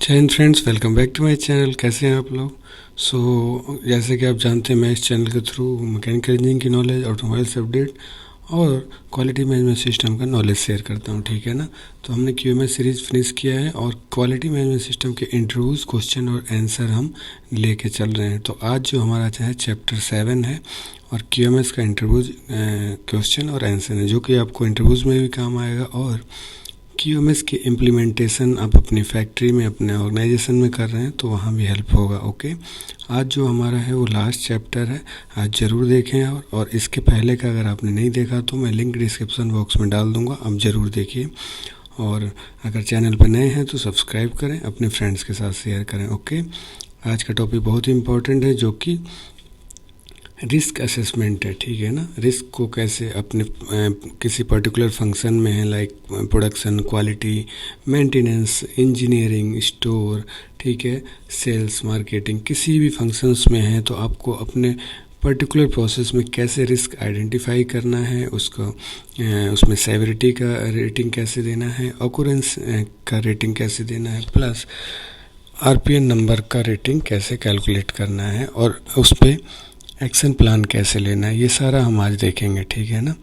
जय Hind friends, welcome back to my channel. कैसे हैं आप लोग? जैसे कि आप जानते हैं, मैं इस चैनल के थ्रू मैकेनिकल इंजीनियरिंग की नॉलेज, ऑटोमोबाइल से अपडेट और क्वालिटी मैनेजमेंट सिस्टम का नॉलेज शेयर करता हूं, ठीक है ना। तो हमने QMS सीरीज़ फिनिश किया है और क्वालिटी मैनेजमेंट सिस्टम के इंटरव्यूज़, क्वेश्चन और आंसर हम लेके चल रहे हैं। तो आज जो हमारा चाहे चैप्टर 7 है और QMS का इंटरव्यूज़ क्वेश्चन और आंसर है, जो कि आपको इंटरव्यूज़ में भी काम आएगा और QMS की इम्प्लीमेंटेशन आप अपनी फैक्ट्री में, अपने ऑर्गेनाइजेशन में कर रहे हैं तो वहाँ भी हेल्प होगा। ओके, आज जो हमारा है वो लास्ट चैप्टर है, आज ज़रूर देखें। और इसके पहले का अगर आपने नहीं देखा तो मैं लिंक डिस्क्रिप्शन बॉक्स में डाल दूँगा, आप ज़रूर देखिए। और अगर चैनल पर नए हैं तो सब्सक्राइब करें, अपने फ्रेंड्स के साथ शेयर करें। ओके, आज का टॉपिक बहुत ही इम्पोर्टेंट है, जो कि रिस्क असेसमेंट है, ठीक है ना। रिस्क को कैसे अपने किसी पर्टिकुलर फंक्शन में है, like production, quality, maintenance, engineering, store, ठीक है, सेल्स, मार्केटिंग, किसी भी फंक्शंस में है तो आपको अपने पर्टिकुलर प्रोसेस में कैसे रिस्क आइडेंटिफाई करना है, उसको उसमें सेवरिटी का रेटिंग कैसे देना है, ऑकरेंस का रेटिंग कैसे देना है, प्लस RPN नंबर का रेटिंग कैसे कैलकुलेट करना है और उस पर एक्शन प्लान कैसे लेना है, ये सारा हम आज देखेंगे, ठीक है ना।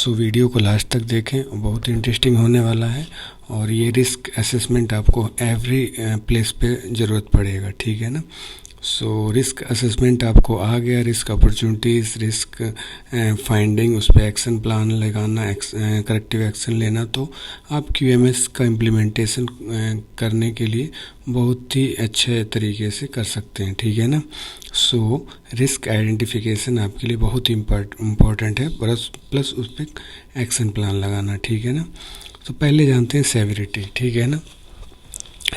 वीडियो को लास्ट तक देखें, बहुत इंटरेस्टिंग होने वाला है। और ये रिस्क असेसमेंट आपको एवरी प्लेस पे ज़रूरत पड़ेगा, ठीक है ना। रिस्क असेसमेंट आपको आ गया, रिस्क अपॉर्चुनिटीज़, रिस्क फाइंडिंग, उस पर एक्शन प्लान लगाना, करेक्टिव एक्शन लेना, तो आप QMS का इम्प्लीमेंटेशन करने के लिए बहुत ही अच्छे तरीके से कर सकते हैं, ठीक है ना। रिस्क आइडेंटिफिकेशन आपके लिए बहुत ही इम्पॉर्टेंट है, प्लस उस पर एक्शन प्लान लगाना, ठीक है ना। तो पहले जानते हैं सेवरिटी, ठीक है ना।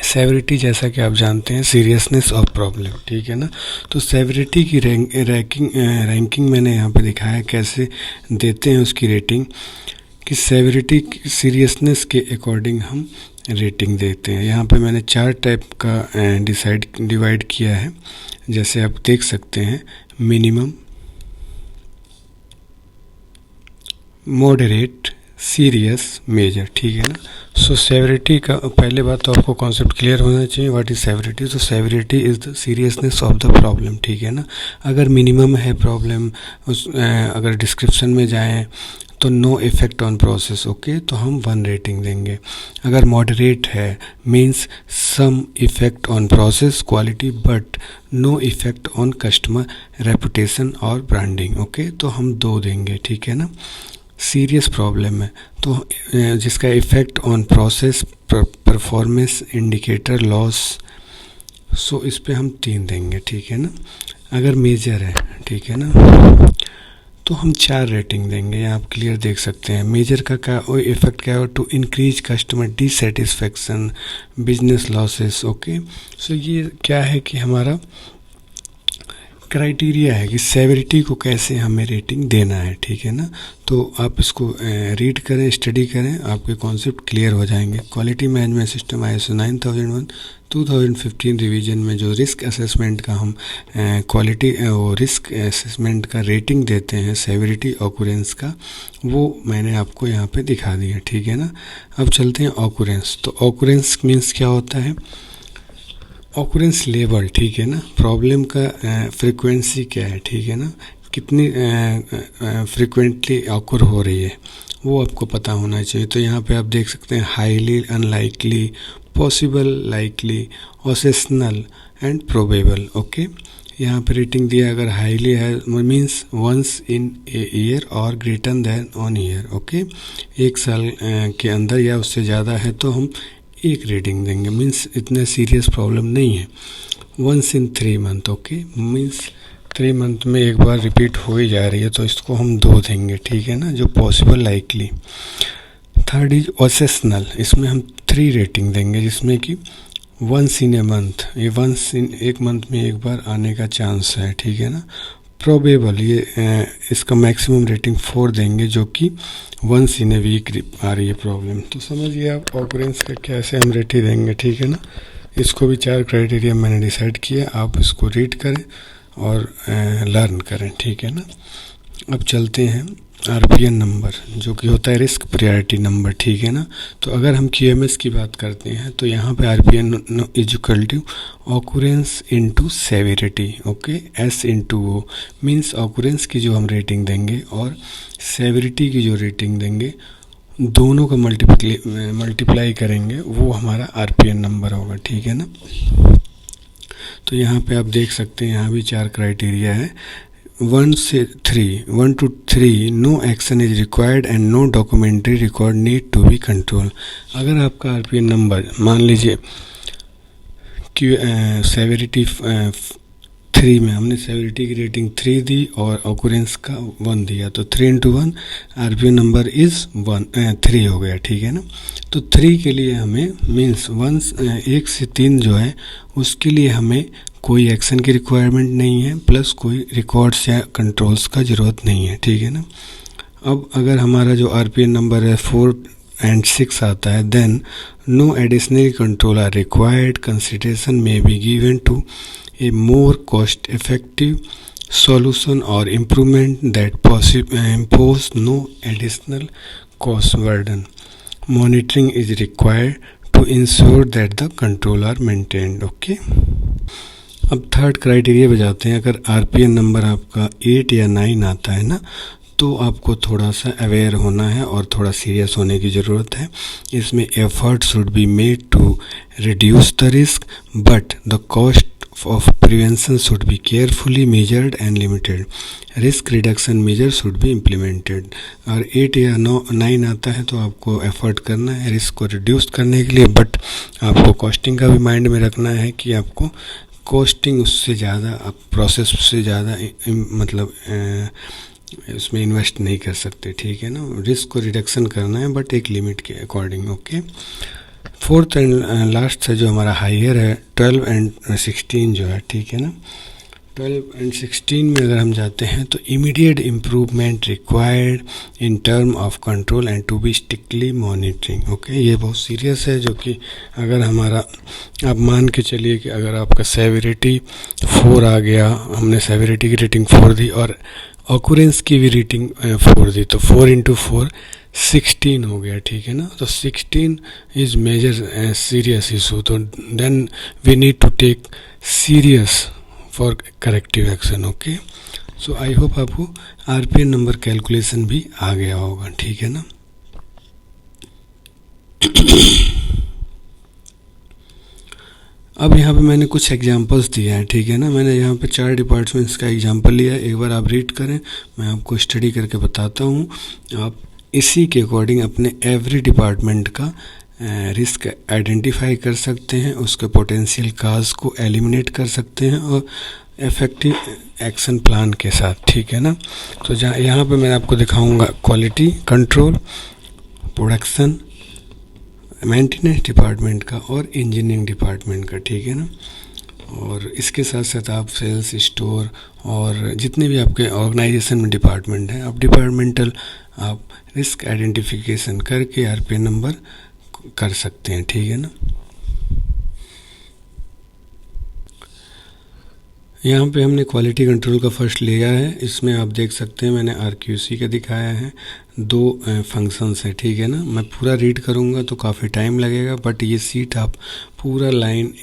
सेवरिटी, जैसा कि आप जानते हैं, सीरियसनेस ऑफ प्रॉब्लम, ठीक है ना। तो सेवरिटी की रैंकिंग मैंने यहाँ पे दिखाया, कैसे देते हैं उसकी रेटिंग, कि सेवरिटी सीरियसनेस के अकॉर्डिंग हम रेटिंग देते हैं। यहाँ पे मैंने 4 टाइप का डिवाइड किया है, जैसे आप देख सकते हैं, मिनिमम, मॉडरेट, सीरियस, मेजर, ठीक है ना। सेवरिटी का पहले बात तो आपको कॉन्सेप्ट क्लियर होना चाहिए, व्हाट इज सेवरिटी। तो severity is the seriousness of the problem, ठीक है ना। अगर मिनिमम है प्रॉब्लम, अगर डिस्क्रिप्शन में जाएं तो no effect on process, okay, तो हम 1 रेटिंग देंगे। अगर मॉडरेट है, means some effect on process quality but no effect on customer reputation और ब्रांडिंग, ओके, तो हम 2 देंगे, ठीक है ना। सीरियस प्रॉब्लम है तो जिसका effect on process, performance, indicator, loss, इस पे हम 3 देंगे, ठीक है ना। अगर मेजर है, ठीक है ना, तो हम 4 रेटिंग देंगे। यहाँ आप क्लियर देख सकते हैं मेजर का क्या इफेक्ट क्या है, to increase customer dissatisfaction, business losses, okay. ये क्या है कि हमारा क्राइटेरिया है कि सेवरिटी को कैसे हमें रेटिंग देना है, ठीक है ना। तो आप इसको रीड करें, स्टडी करें, आपके कॉन्सेप्ट क्लियर हो जाएंगे। Quality management system ISO 9001 2015 revision में जो रिस्क असेसमेंट का हम क्वालिटी रिस्क असेसमेंट का रेटिंग देते हैं, सेवरिटी ऑकरेंस का, वो मैंने आपको यहाँ पे दिखा दिया, ठीक है ना। अब चलते हैं ऑकरेंस। तो ऑकरेंस मीन्स क्या होता है, ऑकरेंस लेवल, ठीक है ना। प्रॉब्लम का फ्रीक्वेंसी क्या है, ठीक है ना, कितनी फ्रीक्वेंटली ऑकर हो रही है, वो आपको पता होना चाहिए। तो यहाँ पे आप देख सकते हैं, highly unlikely, possible, likely, occasional and probable, okay. यहाँ पे रेटिंग दिया, अगर हाईली है means once in a year और ग्रेटर देन 1 ईयर, ओके, 1 साल के अंदर या उससे ज़्यादा है तो हम 1 रेटिंग देंगे, मीन्स इतने सीरियस प्रॉब्लम नहीं है। Once in 3 month, okay, means 3 month में एक बार रिपीट हो ही जा रही है तो इसको हम 2 देंगे, ठीक है ना, जो पॉसिबल, लाइकली। थर्ड इज ओसेशनल, इसमें हम 3 रेटिंग देंगे, जिसमें कि वंस इन ए मंथ, ये वंस इन 1 मंथ में एक बार आने का चांस है, ठीक है ना। प्रोबेबल, ये इसका मैक्सिमम रेटिंग 4 देंगे, जो कि वंस इन ए वीक आ रही है प्रॉब्लम। तो समझिए आप ऑकरेंस का कैसे हम रेटिंग देंगे, ठीक है ना। इसको भी 4 क्राइटेरिया मैंने डिसाइड किया, आप इसको रीड करें और लर्न करें, ठीक है ना। अब चलते हैं आरपीएन नंबर जो कि होता है रिस्क प्रायोरिटी नंबर, ठीक है ना। तो अगर हम क्यूएमएस की बात करते हैं तो यहाँ पे RPN is equal to occurrence into severity, okay. S into O means occurrence की जो हम रेटिंग देंगे और सेवेरिटी की जो रेटिंग देंगे, दोनों का मल्टीप्लाई करेंगे, वो हमारा आरपीएन नंबर होगा, ठीक है ना। तो यहाँ पे आप देख सकते हैं, यहाँ भी 4 क्राइटेरिया है। 1 to 3 no action is required and no documentary record need to be control. अगर आपका आरपीएन नंबर मान लीजिए कि सेवेरिटी 3 में हमने सेवेरिटी की रेटिंग 3 दी और ऑकुरेंस का 1 दिया, तो 3 into 1 आरपीएन नंबर इज़ 3 हो गया, ठीक है ना। तो 3 के लिए हमें मीन्स 1 से 3 जो है उसके लिए हमें कोई एक्शन की रिक्वायरमेंट नहीं है, प्लस कोई रिकॉर्ड्स या कंट्रोल्स का ज़रूरत नहीं है, ठीक है ना। अब अगर हमारा जो आरपीएन नंबर है 4 and 6 आता है, then no additional control are required, consideration में be given to a more cost effective solution or improvement that impose no additional cost burden. Monitoring is required to ensure that the control are maintained, okay. अब third criteria पे जाते हैं। अगर RPN number आपका 8 या 9 आता है ना, तो आपको थोड़ा सा अवेयर होना है और थोड़ा सीरियस होने की ज़रूरत है। इसमें effort should be made to reduce the risk, but the cost of prevention should be carefully measured and limited. Risk reduction measures should be implemented. और 8 या 9 आता है तो आपको एफर्ट करना है रिस्क को रिड्यूस करने के लिए, बट आपको कॉस्टिंग का भी माइंड में रखना है कि आपको कॉस्टिंग उससे ज़्यादा, आप प्रोसेस से ज़्यादा मतलब उसमें इन्वेस्ट नहीं कर सकते, ठीक है ना। रिस्क को रिडक्शन करना है बट एक लिमिट के according, okay. Fourth and last से जो हमारा हायर है 12 and 16 जो है, ठीक है ना। 12 and 16 में अगर हम जाते हैं तो immediate improvement required in term of control and to be strictly monitoring, okay. ये बहुत सीरियस है, जो कि अगर हमारा, आप मान के चलिए कि अगर आपका सेवेरिटी 4 आ गया, हमने सेवेरिटी की रेटिंग 4 दी और ऑकुरेंस की भी रेटिंग 4 दी, तो 4 into 4 16 हो गया, ठीक है ना। तो 16 इज मेजर सीरियस इशू, तो then we need to take serious for corrective action, okay. So I hope आपको आरपीएन नंबर कैलकुलेशन भी आ गया होगा, ठीक है ना। अब यहाँ पे मैंने कुछ एग्जांपल्स दिए हैं, ठीक है ना। मैंने यहाँ पे 4 डिपार्टमेंट्स का एग्जांपल लिया है, एक बार आप रीड करें, मैं आपको स्टडी करके बताता हूँ। आप इसी के अकॉर्डिंग अपने एवरी डिपार्टमेंट का रिस्क आइडेंटिफाई कर सकते हैं, उसके पोटेंशियल काज को एलिमिनेट कर सकते हैं और इफ़ेक्टिव एक्शन प्लान के साथ, ठीक है ना। तो जहाँ यहाँ पे मैं आपको दिखाऊंगा quality control, production, maintenance department का और इंजीनियरिंग डिपार्टमेंट का, ठीक है ना। और इसके साथ साथ आप सेल्स, स्टोर और जितने भी आपके ऑर्गेनाइजेशन में डिपार्टमेंट हैं, आप डिपार्टमेंटल आप रिस्क आइडेंटिफिकेशन करके आरपीएन नंबर कर सकते हैं, ठीक है ना। यहाँ पे हमने क्वालिटी कंट्रोल का फर्स्ट लिया है। इसमें आप देख सकते हैं मैंने आरक्यूसी का दिखाया है, 2 फंक्शंस है, ठीक है ना। मैं पूरा रीड करूँगा तो काफ़ी टाइम लगेगा, बट ये सीट आप पूरा लाइन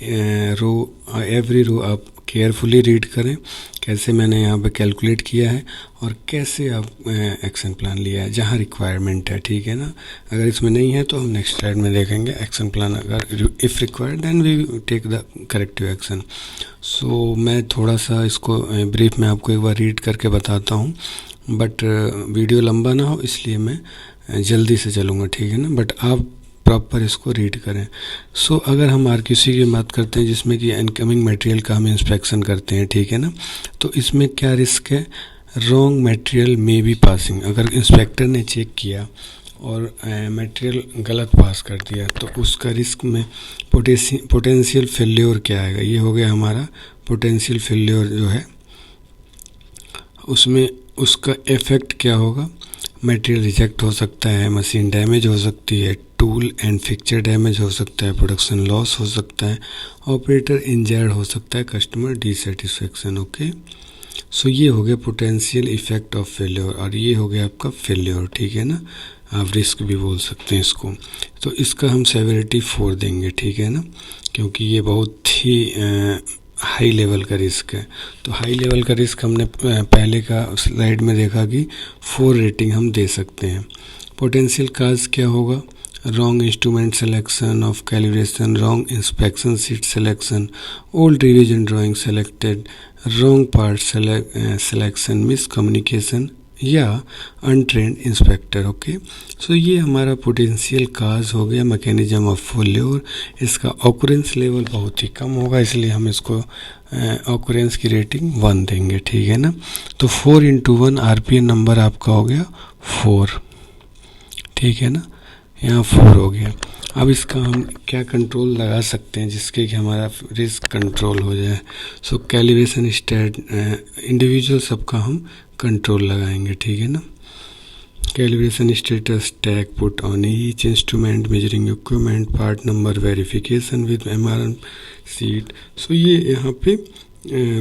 रो एवरी रो आप केयरफुली रीड करें, कैसे मैंने यहाँ पे कैलकुलेट किया है और कैसे आप एक्शन प्लान लिया है जहाँ रिक्वायरमेंट है, ठीक है ना। अगर इसमें नहीं है तो हम नेक्स्ट स्लाइड में देखेंगे एक्शन प्लान, अगर if required then we take the corrective action. So मैं थोड़ा सा इसको ब्रीफ में आपको एक बार रीड करके बताता हूँ, बट वीडियो लंबा ना हो इसलिए मैं जल्दी से चलूँगा, ठीक है ना। बट आप प्रॉपर इसको रीड करें। सो अगर हम आरक्यूसी की बात करते हैं जिसमें कि इनकमिंग मटेरियल का हम इंस्पेक्शन करते हैं, ठीक है ना, तो इसमें क्या रिस्क है, रॉन्ग मटेरियल में बी पासिंग। अगर इंस्पेक्टर ने चेक किया और मटेरियल गलत पास कर दिया तो उसका रिस्क में पोटेंशियल फेल्योर क्या आएगा, ये हो गया हमारा पोटेंशियल फेल्योर जो है, उसमें उसका इफ़ेक्ट क्या होगा, मटेरियल रिजेक्ट हो सकता है, मशीन डैमेज हो सकती है, टूल एंड फिक्चर डैमेज हो सकता है, प्रोडक्शन लॉस हो सकता है, ऑपरेटर इंजर्ड हो सकता है, कस्टमर डिससेटिस्फेक्शन, ओके। सो ये हो गया पोटेंशियल इफेक्ट ऑफ फेल्योर, और ये हो गया आपका फेल्योर, ठीक है ना, आप रिस्क भी बोल सकते हैं इसको। तो इसका हम सेवेरिटी 4 देंगे, ठीक है ना, क्योंकि ये बहुत ही हाई लेवल का रिस्क है। तो हाई लेवल का रिस्क हमने पहले का स्लाइड में देखा कि 4 रेटिंग हम दे सकते हैं। पोटेंशियल काज क्या होगा? Wrong instrument selection of calibration, wrong inspection seat selection, old revision drawing selected, wrong part selection, miss communication या अनट्रेंड इंस्पेक्टर। ओके, सो ये हमारा पोटेंशियल काज हो गया मैकेनिज्म ऑफ फेल्योर। इसका ऑकरेंस लेवल बहुत ही कम होगा, इसलिए हम इसको ऑकरेंस की रेटिंग 1 देंगे, ठीक है ना। तो 4 × 1 RPN नंबर आपका हो गया 4, ठीक है ना, यहाँ 4 हो गया। अब इसका हम क्या कंट्रोल लगा सकते हैं जिसके कि हमारा रिस्क कंट्रोल हो जाए? सो कैलिब्रेशन स्टेट इंडिविजुअल सबका हम कंट्रोल लगाएंगे, ठीक है ना। Calibration status tag put on each instrument, measuring equipment, part number verification with MRM sheet. So ये यहाँ पे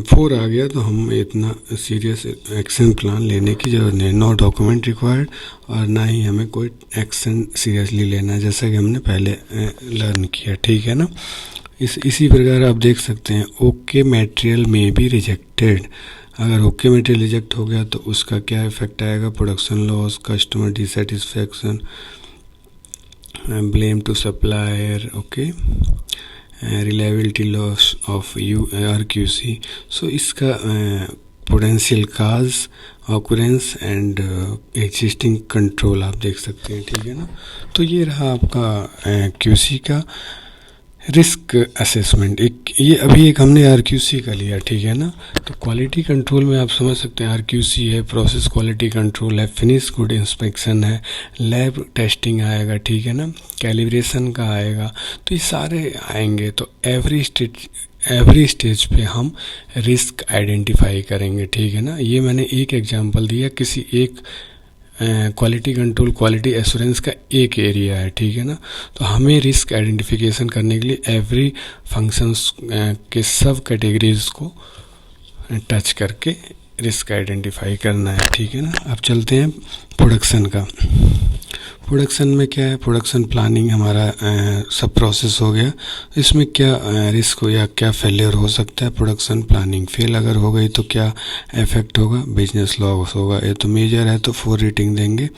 4 आ गया, तो हम इतना सीरियस एक्शन प्लान लेने की ज़रूरत नहीं, नो डॉक्यूमेंट रिक्वायर्ड, और ना ही हमें कोई एक्शन सीरियसली लेना, जैसा कि हमने पहले लर्न किया, ठीक है ना। इसी प्रकार आप देख सकते हैं ओके मटेरियल में भी रिजेक्टेड। अगर ओके मटेरियल रिजेक्ट हो गया तो उसका क्या इफेक्ट आएगा? Production loss, customer dissatisfaction, blame to supplier, okay, reliability loss of RQC। So इसका potential cause, occurrence and existing control आप देख सकते हैं, ठीक है ना। तो ये रहा आपका QC का रिस्क असेसमेंट। ये अभी हमने RQC का लिया, ठीक है ना। तो क्वालिटी कंट्रोल में आप समझ सकते हैं RQC है, प्रोसेस क्वालिटी कंट्रोल है, फिनिश गुड इंस्पेक्शन है, लैब टेस्टिंग आएगा, ठीक है ना, कैलिब्रेशन का आएगा। तो ये सारे आएंगे। तो एवरी स्टेज पे हम रिस्क आइडेंटिफाई करेंगे, ठीक है ना। ये मैंने एक एग्जांपल दिया, किसी एक क्वालिटी कंट्रोल, क्वालिटी एश्योरेंस का एक एरिया है, ठीक है ना। तो हमें रिस्क आइडेंटिफिकेशन करने के लिए एवरी फंक्शंस के सब कैटेगरीज को टच करके रिस्क आइडेंटिफाई करना है, ठीक है ना। अब चलते हैं प्रोडक्शन का। प्रोडक्शन में क्या है? प्रोडक्शन प्लानिंग हमारा सब प्रोसेस हो गया। इसमें क्या रिस्क हो या क्या फेलियर हो सकता है? प्रोडक्शन प्लानिंग फेल अगर हो गई तो क्या इफेक्ट होगा? बिजनेस लॉस होगा। ये तो मेजर है तो 4 रेटिंग देंगे।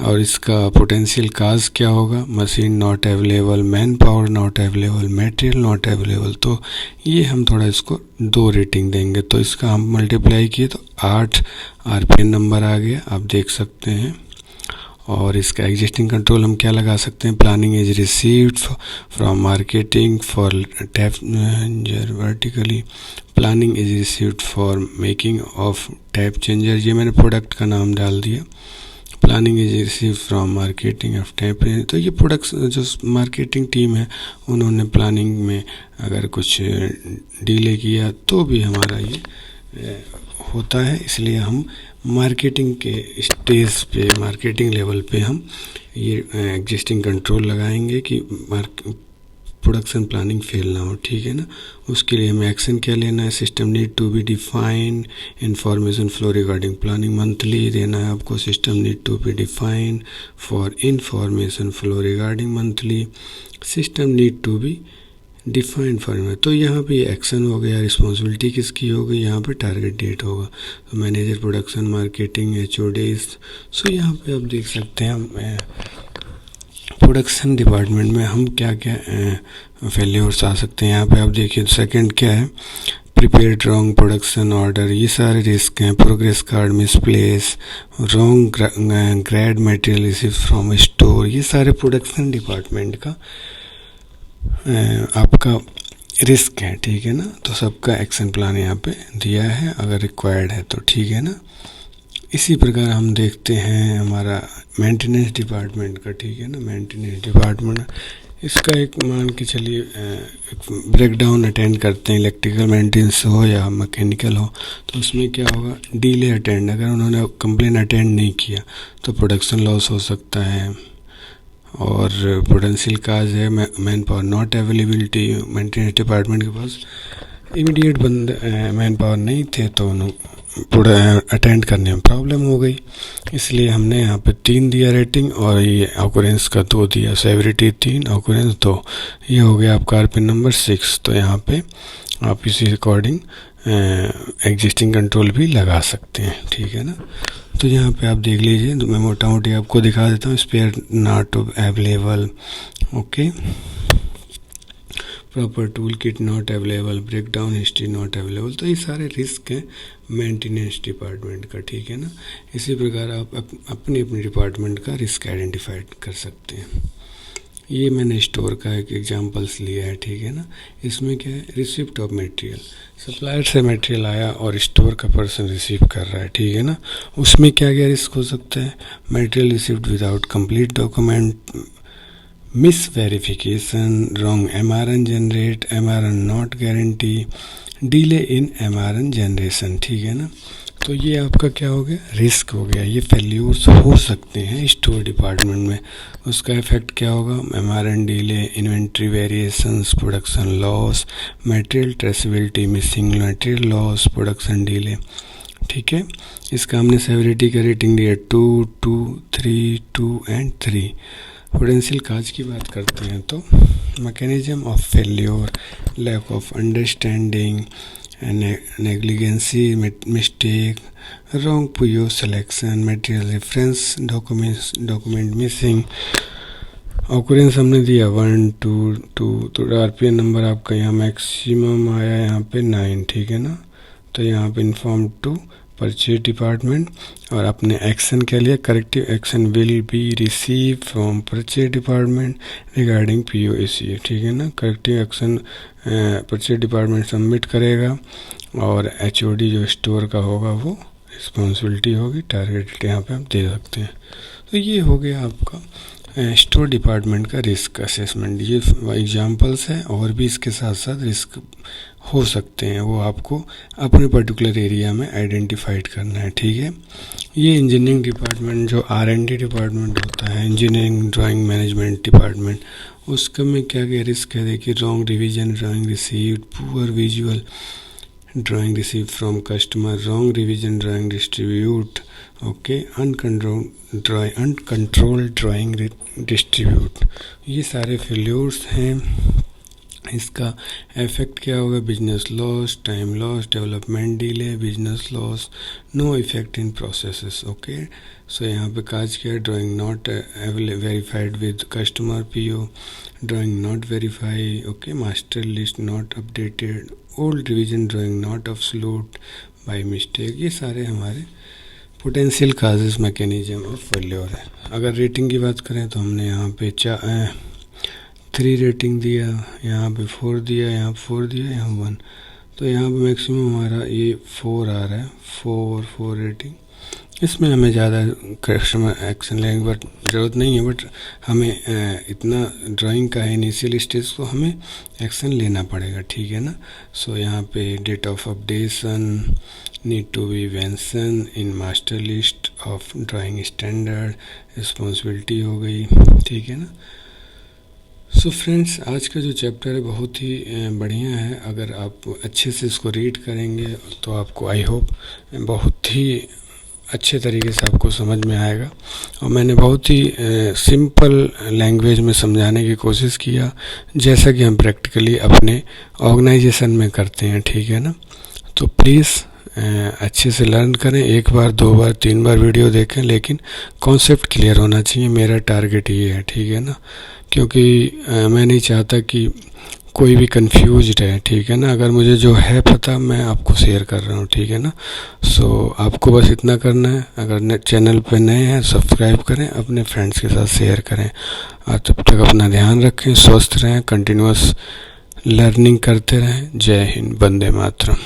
और इसका पोटेंशियल काज क्या होगा? Machine not available, man power not available, material not available. तो ये हम थोड़ा इसको 2 रेटिंग देंगे। तो इसका हम मल्टीप्लाई किए तो 8 RPN नंबर आ गया, आप देख सकते हैं। और इसका एग्जिस्टिंग कंट्रोल हम क्या लगा सकते हैं? Planning is received from marketing for tap vertically, planning is received for making of tap changer. ये मैंने प्रोडक्ट का नाम डाल दिया। Planning is receive from marketing of tap. तो ये प्रोडक्ट्स जो मार्केटिंग टीम है उन्होंने प्लानिंग में अगर कुछ डिले किया तो भी हमारा ये होता है। इसलिए हम मार्केटिंग के स्टेज पे, मार्केटिंग लेवल पे हम ये एग्जिस्टिंग कंट्रोल लगाएंगे कि प्रोडक्शन प्लानिंग फेल ना हो, ठीक है ना। उसके लिए हमें एक्शन क्या लेना है? System need to be define information flow regarding planning, monthly देना है आपको। System need to be define for information flow regarding monthly, system need to be defined format. तो यहाँ पे एक्शन हो गया, रिस्पॉन्सिबिलिटी किसकी होगी? यहाँ पे टारगेट डेट होगा। तो मैनेजर प्रोडक्शन, मार्केटिंग, HODs। सो यहाँ पे आप देख सकते हैं प्रोडक्शन डिपार्टमेंट में हम क्या क्या फेल्योर्स आ सकते हैं। यहाँ पे आप देखिए सेकंड क्या है? प्रिपेयर्ड रॉन्ग प्रोडक्शन ऑर्डर, ये सारे रिस्क हैं। Progress card misplace, wrong grade material receive from store, ये सारे प्रोडक्शन डिपार्टमेंट का आपका रिस्क है, ठीक है ना। तो सबका एक्शन प्लान यहाँ पे दिया है अगर रिक्वायर्ड है तो, ठीक है ना। इसी प्रकार हम देखते हैं हमारा मेंटेनेंस डिपार्टमेंट का, ठीक है ना। मेंटेनेंस डिपार्टमेंट इसका एक मान के चलिए ब्रेकडाउन अटेंड करते हैं, इलेक्ट्रिकल मेंटेनेंस हो या मैकेनिकल हो। तो उसमें क्या होगा? डिले अटेंड, अगर उन्होंने कंप्लेन अटेंड नहीं किया तो प्रोडक्शन लॉस हो सकता है। और पोटेंशियल काज है man power not availability, maintenance department के पास इमीडिएट मैन पावर नहीं थे तो पूरा अटेंड करने में प्रॉब्लम हो गई, इसलिए हमने यहाँ पे 3 दिया रेटिंग और ये ऑकरेंस का 2 दिया, सेवरिटी 3 ऑकरेंस 2। ये हो गया आपका आरपीएन नंबर 6। तो यहाँ पे आप इसी अकॉर्डिंग एग्जिस्टिंग कंट्रोल भी लगा सकते हैं, ठीक है ना। तो यहाँ पे आप देख लीजिए, तो मैं मोटा मोटी आपको दिखा देता हूँ। Spare not available, okay, proper tool kit not available, break down history not available. तो ये सारे रिस्क हैं मेंटेनेंस डिपार्टमेंट का, ठीक है ना। इसी प्रकार आप अपने अपने डिपार्टमेंट का रिस्क आइडेंटिफाइड कर सकते हैं। ये मैंने स्टोर का एक एग्जांपल्स लिया है, ठीक है ना। इसमें क्या है, रिसिप्ट ऑफ मटेरियल, सप्लायर से मटेरियल आया और स्टोर का पर्सन रिसीव कर रहा है, ठीक है ना। उसमें क्या क्या रिस्क हो सकता है, material received without complete document, miss verification, wrong MRN generate, MRN not guarantee, delay in MRN generation, ठीक है ना। तो ये आपका क्या हो गया, रिस्क हो गया। ये फेल्यूर्स हो सकते हैं स्टोर डिपार्टमेंट में। उसका इफेक्ट क्या होगा, MRN delay, inventory variations, production loss, material traceability, missing material loss, production delay, ठीक है। इसका हमने सेवरिटी का रेटिंग दिया 2, 2, 3, 2 एंड 3। पोटेंशियल काज की बात करते हैं तो mechanism of failure, lack of understanding, negligence, mistake, wrong PO selection, material reference document missing. Occurrence हमने दिया 1, 2, 2। तो आरपीएन नंबर आपका यहाँ मैक्सिमम आया यहाँ पे 9, ठीक है ना। तो यहाँ पे इन्फॉर्म टू परचेज डिपार्टमेंट और अपने एक्शन के लिए corrective action will be receive from purchase department regarding PO issue, ठीक है ना। Corrective action purchase department submit करेगा और HOD जो स्टोर का होगा वो रिस्पॉन्सिबिलिटी होगी, टारगेट यहाँ पे आप दे सकते हैं। तो ये हो गया आपका स्टोर डिपार्टमेंट का रिस्क असेसमेंट। ये एग्जांपल्स है और भी इसके साथ साथ रिस्क हो सकते हैं, वो आपको अपने पर्टिकुलर एरिया में आइडेंटिफाइड करना है, ठीक है। ये इंजीनियरिंग डिपार्टमेंट जो R&D डिपार्टमेंट होता है, इंजीनियरिंग ड्राइंग मैनेजमेंट डिपार्टमेंट, उसका में क्या क्या रिस्क है देखिए, wrong revision drawing received, poor visual drawing receive from customer, wrong revision drawing distribute, okay, uncontrolled drawing distribute. ये सारे फेल्योर्स हैं। इसका इफेक्ट क्या होगा, business loss, time loss, development delay, business loss, no effect in processes, okay. So यहाँ पे cause किया, drawing not verified with customer PO, drawing not verify, okay, master list not updated, old revision drawing not absolute by mistake. ये सारे हमारे potential causes mechanism of failure है। अगर rating की बात करें तो हमने यहाँ पे 3 रेटिंग दिया, यहाँ पे 4 दिया, यहाँ 4 दिया, यहाँ 1। तो यहाँ पे मैक्सिमम हमारा ये 4 आ रहा है, 4 रेटिंग। इसमें हमें ज़्यादा कस्टमर एक्शन लेने की ज़रूरत नहीं है, बट हमें इतना ड्राइंग का है इनिशियल स्टेज को हमें एक्शन लेना पड़ेगा, ठीक है ना। सो यहाँ पे date of updation need to be mention in master list of drawing standard, responsibility हो गई, ठीक है ना। सो फ्रेंड्स, आज का जो चैप्टर है बहुत ही बढ़िया है। अगर आप अच्छे से इसको रीड करेंगे तो आपको आई होप बहुत ही अच्छे तरीके से आपको समझ में आएगा। और मैंने बहुत ही सिंपल लैंग्वेज में समझाने की कोशिश किया, जैसा कि हम प्रैक्टिकली अपने ऑर्गेनाइजेशन में करते हैं, ठीक है ना। तो प्लीज़ अच्छे से लर्न करें, 1 बार 2 बार 3 बार वीडियो देखें, लेकिन कॉन्सेप्ट क्लियर होना चाहिए। मेरा टारगेट ये है, ठीक है ना, क्योंकि मैं नहीं चाहता कि कोई भी कंफ्यूज्ड है, ठीक है ना। अगर मुझे जो है पता मैं आपको शेयर कर रहा हूँ, ठीक है ना। सो आपको बस इतना करना है, अगर चैनल पे नए हैं सब्सक्राइब करें, अपने फ्रेंड्स के साथ शेयर करें, और तब तक अपना ध्यान रखें, स्वस्थ रहें, कंटिन्यूअस लर्निंग करते रहें। जय हिंद, वंदे मातरम।